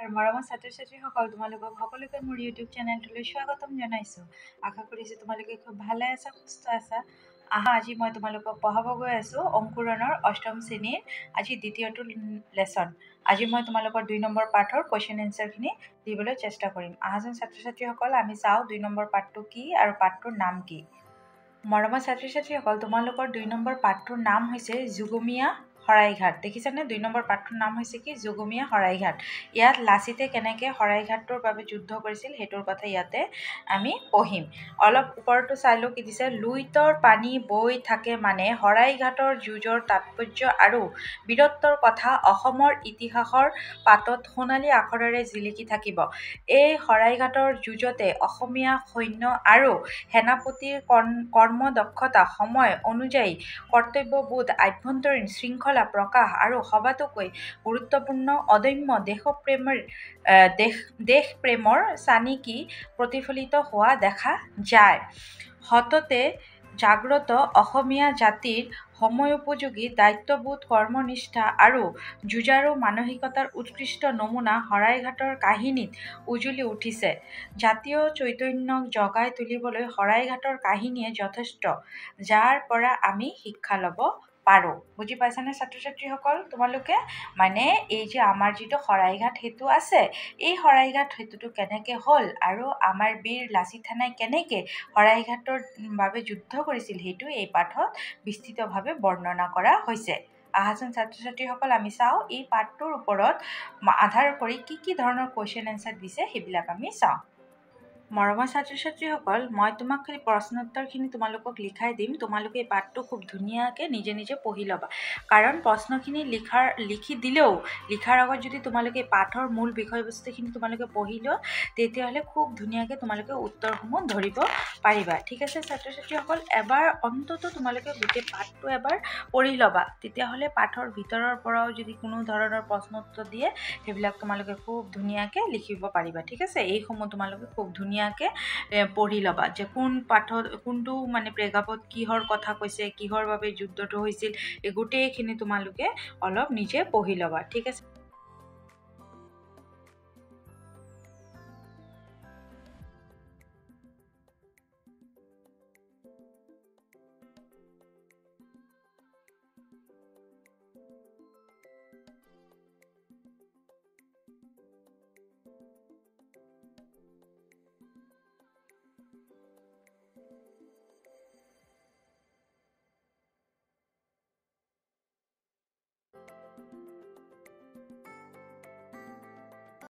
মৰমৰ ছাত্ৰ-ছাত্ৰীসকল তোমালোকক সকলোকে মোৰ ইউটিউব চেনেলটোলৈ স্বাগতম জনাইছোঁ। আশা কৰিছোঁ তোমালোকে খুব ভালে আছা, সুস্থ আছা। আজি মই তোমালোকক পঢ়াব গৈ আছোঁ অংকুৰণৰ অষ্টম শ্ৰেণীৰ আজি দ্বিতীয়টো লেচন। আজি মই তোমালোকৰ 2 নম্বৰ পাঠৰ কুৱেশ্যন এনচাৰখিনি দিবলৈ চেষ্টা কৰিম। আহাজন ছাত্ৰ-ছাত্ৰীসকল আমি চাওঁ 2 নম্বৰ পাঠটো কি আৰু পাঠটোৰ নাম কি। মৰমৰ ছাত্ৰ-ছাত্ৰীসকল তোমালোকৰ 2 নম্বৰ পাঠটোৰ নাম হৈছে যুগমীয়া শৰাইঘাট। দেখিছানে 2 নম্বৰ পাঠটোৰ নাম হৈছে কি যুগমীয়া শৰাইঘাট। ইয়াত লাচিতে কেনেকৈ শৰাইঘাটটোৰ বাবে যুদ্ধ কৰিছিল সেইটোৰ কথা ইয়াতে আমি পঢ়িম। অলপ ওপৰতো চাই লওঁ কি দিছে, লুইতৰ পানী বৈ থাকে মানে শৰাইঘাটৰ যুঁজৰ তাৎপৰ্য আৰু বীৰত্বৰ কথা অসমৰ ইতিহাসৰ পাতত সোণালী আখৰেৰে জিলিকি থাকিব। এই শৰাইঘাটৰ যুঁজতে অসমীয়া সৈন্য আৰু সেনাপতিৰ কৰ্মদক্ষতা, সময় অনুযায়ী কৰ্তব্যবোধ, আভ্যন্তৰীণ শৃংখলা প্ৰকাশ আৰু সবাতোকৈ গুৰুত্বপূৰ্ণ অদম্য দেশপ্ৰেমৰ চানিকি প্ৰতিফলিত হোৱা দেখা যায়। সততে জাগ্ৰত অসমীয়া জাতিৰ সময়োপযোগী দায়িত্ববোধ, কৰ্মনিষ্ঠা আৰু যুঁজাৰু মানসিকতাৰ উৎকৃষ্ট নমুনা শৰাইঘাটৰ কাহিনীত উজলি উঠিছে। জাতীয় চৈতন্যক জগাই তুলিবলৈ শৰাইঘাটৰ কাহিনীয়ে যথেষ্ট, যাৰ পৰা আমি শিক্ষা ল'ব পাৰোঁ। বুজি পাইছানে ছাত্ৰ-ছাত্ৰীসকল তোমালোকে? মানে এই যে আমাৰ যিটো শৰাইঘাট সেতু আছে, এই শৰাইঘাট সেতুটো কেনেকৈ হ'ল আৰু আমাৰ বীৰ লাচিত থানাই কেনেকৈ শৰাইঘাটৰ বাবে যুদ্ধ কৰিছিল সেইটো এই পাঠত বিস্তৃতভাৱে বৰ্ণনা কৰা হৈছে। আহাজন ছাত্ৰ-ছাত্ৰীসকল আমি চাওঁ এই পাঠটোৰ ওপৰত আধাৰ কৰি কি ধৰণৰ কুৱেশ্যন এনচাৰ দিছে সেইবিলাক আমি চাওঁ। মৰমৰ ছাত্ৰ-ছাত্ৰীসকল মই তোমাক খালি প্ৰশ্ন উত্তৰখিনি তোমালোকক লিখাই দিম। তোমালোকে এই পাঠটো খুব ধুনীয়াকৈ নিজে নিজে পঢ়ি ল'বা, কাৰণ প্ৰশ্নখিনি লিখি দিলেও লিখাৰ আগত যদি তোমালোকে পাঠৰ মূল বিষয়বস্তুখিনি তোমালোকে পঢ়ি লোৱা তেতিয়াহ'লে খুব ধুনীয়াকৈ তোমালোকে উত্তৰসমূহ ধৰিব পাৰিবা। ঠিক আছে ছাত্ৰ-ছাত্ৰীসকল, এবাৰ অন্ততঃ তোমালোকে গোটেই পাঠটো এবাৰ পঢ়ি ল'বা, তেতিয়াহ'লে পাঠৰ ভিতৰৰ পৰাও যদি কোনো ধৰণৰ প্ৰশ্ন উত্তৰ দিয়ে সেইবিলাক তোমালোকে খুব ধুনীয়াকৈ লিখিব পাৰিবা। ঠিক আছে, এইসমূহ তোমালোকে খুব ধুনীয়াকৈ পঢ়ি ল'বা যে কোন পাঠত কোনটো মানে প্ৰেক্ষাপট কিহৰ কথা কৈছে, কিহৰ বাবে যুদ্ধটো হৈছিল, এই গোটেইখিনি তোমালোকে অলপ নিজে পঢ়ি ল'বা। ঠিক আছে।